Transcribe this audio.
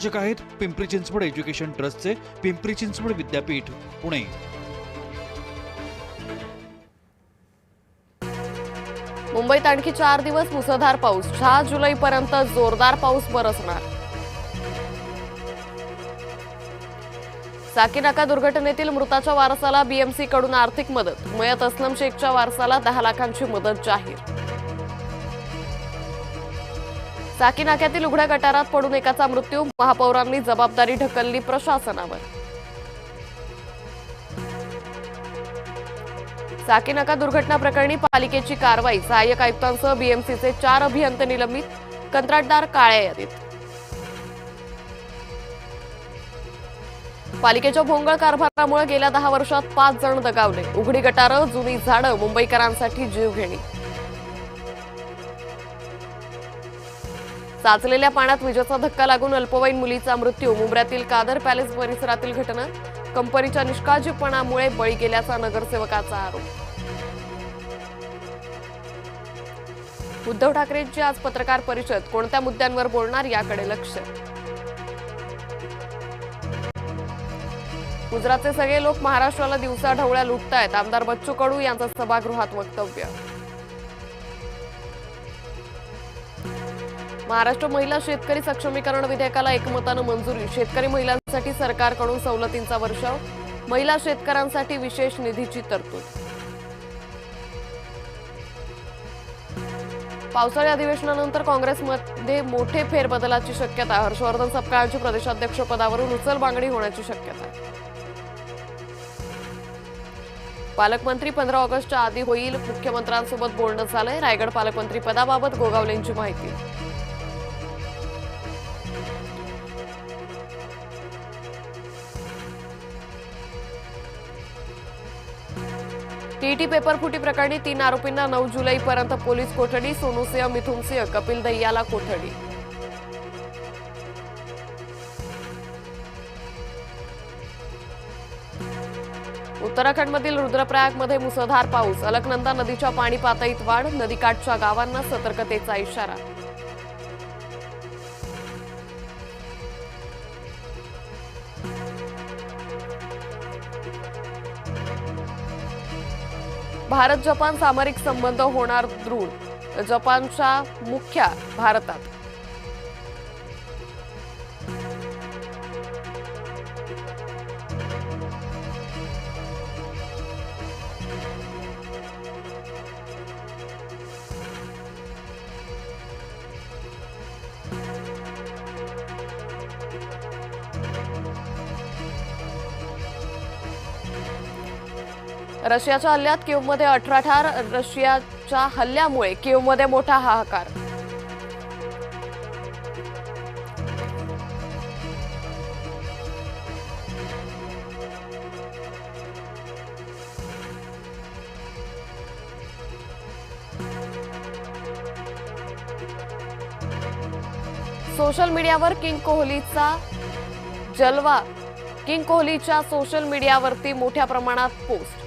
शिक्षक आहेत पिंपरी चिंचवड एज्युकेशन ट्रस्टचे पिंपरी चिंचवड विद्यापीठ पुणे। मुंबईत आणखी 4 दिवस मुसळधार पाऊस, 6 जुलैपर्यंत जोरदार पाऊस बरसणार। साकीनाका दुर्घटनेतील मृताच्या वारसाला बीएमसी कडून आर्थिक मदत, मयत असलम शेखच्या वारसाला 10 लाखांची मदत जाहीर। साकीनाक्यातील उघड्या गटारात पडून एकाचा मृत्यू, महापौरांनी जबाबदारी ढकलली प्रशासनावर। साकीनाका दुर्घटना प्रकरणी पालिकेची कारवाई, सहाय्यक आयुक्तांसह बीएमसीचे 4 अभियंते निलंबित, कंत्राटदार काळ्या यादीत। पालिकेच्या भोंगळ कारभारामुळे गेल्या 10 वर्षात 5 जण दगावले, उघडी गटारं, जुनी झाडं मुंबईकरांसाठी जीवघेणी। साचलेल्या पाण्यात विजेचा धक्का लागून अल्पवयीन मुलीचा मृत्यू, मुंबऱ्यातील कादर पॅलेस परिसरातील घटना, कंपनीच्या निष्काळजीपणामुळे बळी गेल्याचा नगरसेवकाचा आरोप। उद्धव ठाकरेंची आज पत्रकार परिषद, कोणत्या मुद्द्यांवर बोलणार याकडे लक्ष। गुजरातचे सगळे लोक महाराष्ट्राला दिवसा ढवळ्या लुटतायत, आमदार बच्चू कडू यांचं सभागृहात वक्तव्य। महाराष्ट्र महिला शेतकरी सक्षमीकरण विधेयकाला एकमतानं मंजुरी, शेतकरी महिलांसाठी सरकारकडून सवलतींचा वर्षाव, महिला शेतकऱ्यांसाठी विशेष निधीची तरतूद। पावसाळी अधिवेशनानंतर काँग्रेसमध्ये मोठे फेरबदलाची शक्यता, हर्षवर्धन सपकाळांची प्रदेशाध्यक्षपदावरून उचलबांगडी होण्याची शक्यता। पालकमंत्री 15 ऑगस्टच्या आधी होईल, मुख्यमंत्र्यांसोबत बोलणं झालंय, रायगड पालकमंत्री पदाबाबत गोगावलेंची माहिती। टीईटी पेपरफुटी प्रकरणी 3 आरोपींना 9 जुलैपर्यंत पोलीस कोठडी, सोनू सिंह, मिथुन सिंह, कपिल दहियाला कोठडी। उत्तराखंडमधील रुद्रप्रयागमध्ये मुसळधार पाऊस, अलकनंदा नदीच्या पाणी पातळीत वाढ, नदीकाठच्या गावांना सतर्कतेचा इशारा। भारत जपान सामरिक संबंध होणार दृढ, जपानच्या मुख्य भारतात। रशियाच्या हल्ल्यात कीव्हमध्ये 18 ठार, रशियाच्या हल्ल्यामुळे कीव्हमध्ये मोठा हाहाकार। सोशल मीडियावर किंग कोहलीचा जलवा, किंग कोहलीच्या सोशल मीडियावरती मोठ्या प्रमाणात पोस्ट।